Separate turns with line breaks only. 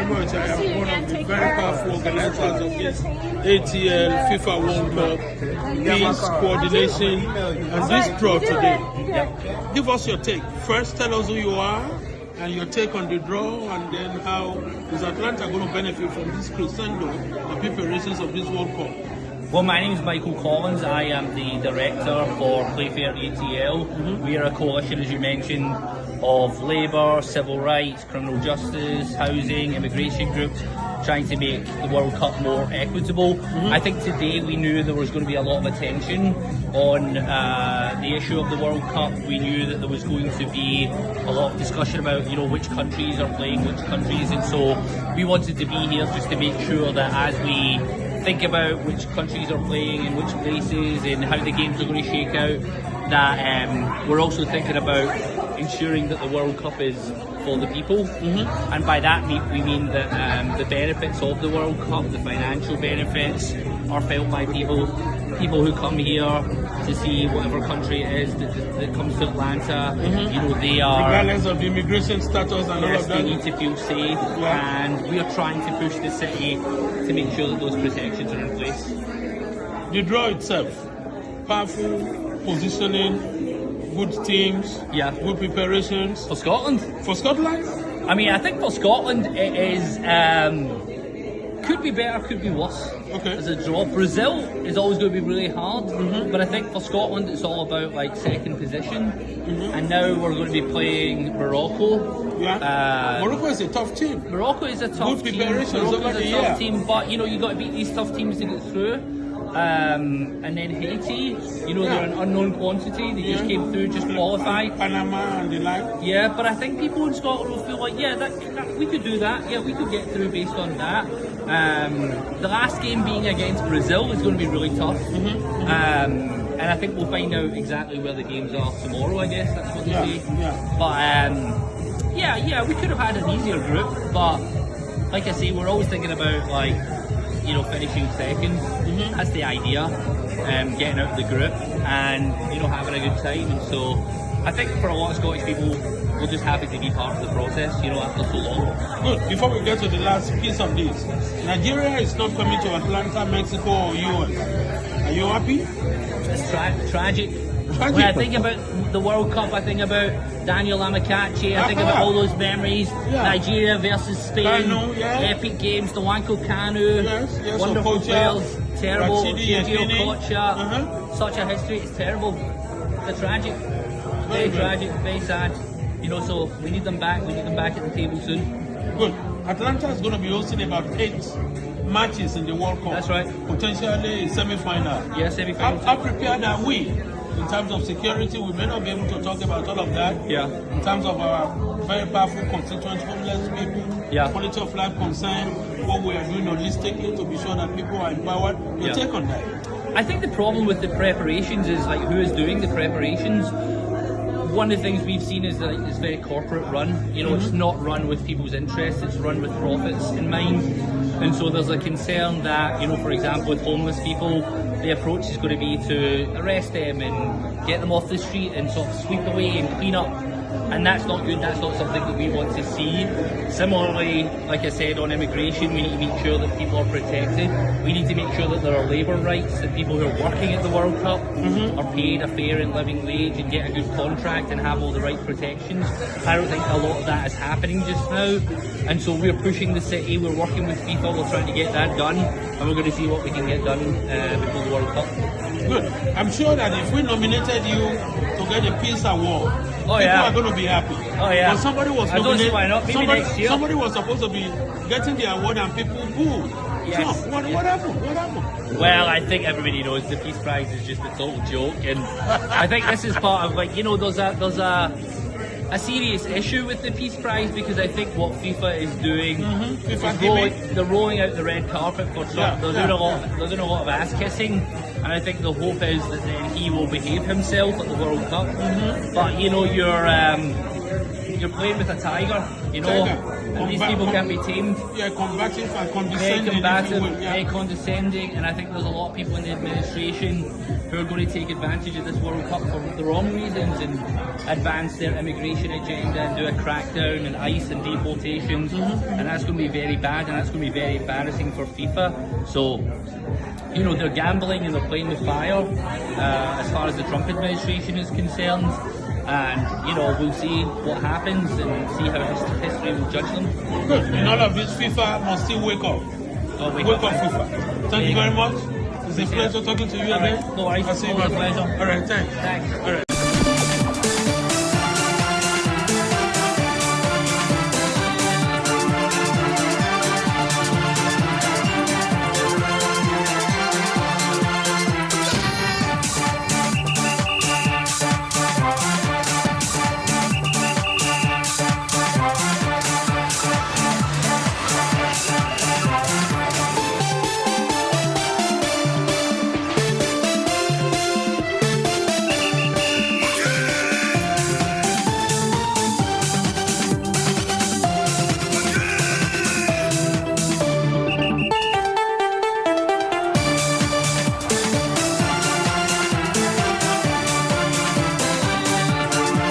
very much. I am one of the very powerful organizers of this ATL FIFA World Cup, peace, coordination, and this draw today. Give us your take. First, tell us who you are and your take on the draw, and then how is Atlanta going to benefit from this crescendo and preparations of this World Cup?
Well, my name is Michael Collins. I am the director for Playfair ATL. We are a coalition, as you mentioned, of labour, civil rights, criminal justice, housing, immigration groups, trying to make the World Cup more equitable. I think today we knew there was going to be a lot of attention on the issue of the World Cup. We knew that there was going to be a lot of discussion about, which countries are playing which countries, and so we wanted to be here just to make sure that as we think about which countries are playing in which places and how the games are going to shake out, that we're also thinking about ensuring that the World Cup is for the people. And by that we mean that the benefits of the World Cup, the financial benefits, are felt by people who come here to see whatever country it is that comes to Atlanta. They are,
regardless of the immigration status and all of that,
they need to feel safe, and we are trying to push the city to make sure that those protections are in place.
The draw itself, powerful positioning, good teams, good preparations.
For Scotland?
For Scotland?
I mean, I think for Scotland it is, could be better, could be worse. As a draw. Brazil is always going to be really hard, but I think for Scotland it's all about second position, and now we're going to be playing Morocco.
Morocco is a tough team.
Morocco is a tough team. Morocco is a tough team, but you got to beat these tough teams to get through. And then Haiti, they're an unknown quantity. They just came through, just qualified.
Panama and the like.
Yeah, but I think people in Scotland will feel like, that we could do that. Yeah, we could get through based on that. The last game being against Brazil is going to be really tough. And I think we'll find out exactly where the games are tomorrow, I guess. That's what they say. But, we could have had an easier group. But, like I say, we're always thinking about, finishing second. That's the idea. Getting out of the group and, having a good time. And so, I think for a lot of Scottish people, we're just happy to be part of the process, after so long.
Good. Before we get to the last piece of this, Nigeria is not coming to Atlanta, Mexico, or US. Are you happy?
It's tragic. When I think about the World Cup, I think about Daniel Amokachi, I think about all those memories. Nigeria versus Spain, epic games, the Wanko Kanu, wonderful players, terrible, Kocha, such a history, it's terrible. It's tragic, very tragic, very sad. So we need them back at the table soon.
Good. Atlanta is going to be hosting about 8 matches in the World Cup.
That's right.
Potentially a semi-final.
Yeah, semi-final.
How prepared are we in terms of security? We may not be able to talk about all of that.
Yeah.
In terms of our very powerful constituents, homeless people, quality of life concern, what we are doing holistically to be sure that people are empowered. Your take on that?
I think the problem with the preparations is who is doing the preparations. One of the things we've seen is that it's very corporate run. It's not run with people's interests, it's run with profits in mind. And so there's a concern that, for example, with homeless people, the approach is going to be to arrest them and get them off the street and sort of sweep away and clean up. And that's not good, that's not something that we want to see. Similarly, like I said, on immigration, we need to make sure that people are protected. We need to make sure that there are labour rights, that people who are working at the World Cup are paid a fair and living wage and get a good contract and have all the right protections. I don't think a lot of that is happening just now. And so we're pushing the city, we're working with FIFA, we're trying to get that done, and we're going to see what we can get done before the World Cup.
Good. I'm sure that if we nominated you to get a Peace Award, people are going to be happy. But somebody was nominated. I don't see why not. Maybe next year. Somebody was supposed to be getting the award and people booed. Yes. So, what happened? What happened?
Well, I think everybody knows the Peace Prize is just a total joke, and I think this is part of there's a serious issue with the Peace Prize, because I think what FIFA is doing is they're rolling out the red carpet for Trump. They're doing a lot of ass kissing, and I think the hope is that then he will behave himself at the World Cup. But you're playing with a tiger, you know, and these people can't be tamed.
Yeah, combative and
Very
condescending.
combative,
Yeah.
very condescending, and I think there's a lot of people in the administration who are going to take advantage of this World Cup for the wrong reasons and advance their immigration agenda and do a crackdown and ICE and deportations, and that's going to be very bad, and that's going to be very embarrassing for FIFA. So, you know, they're gambling and they're playing with fire as far as the Trump administration is concerned. And, you know, we'll see what happens and see how history will judge them.
Good. In all of this, FIFA must still wake up. Wake up, FIFA. Thank you very much. It's a pleasure talking to you again.
No worries.
I'll see you.
Always a pleasure.
All right, thanks.
Thanks.
All right.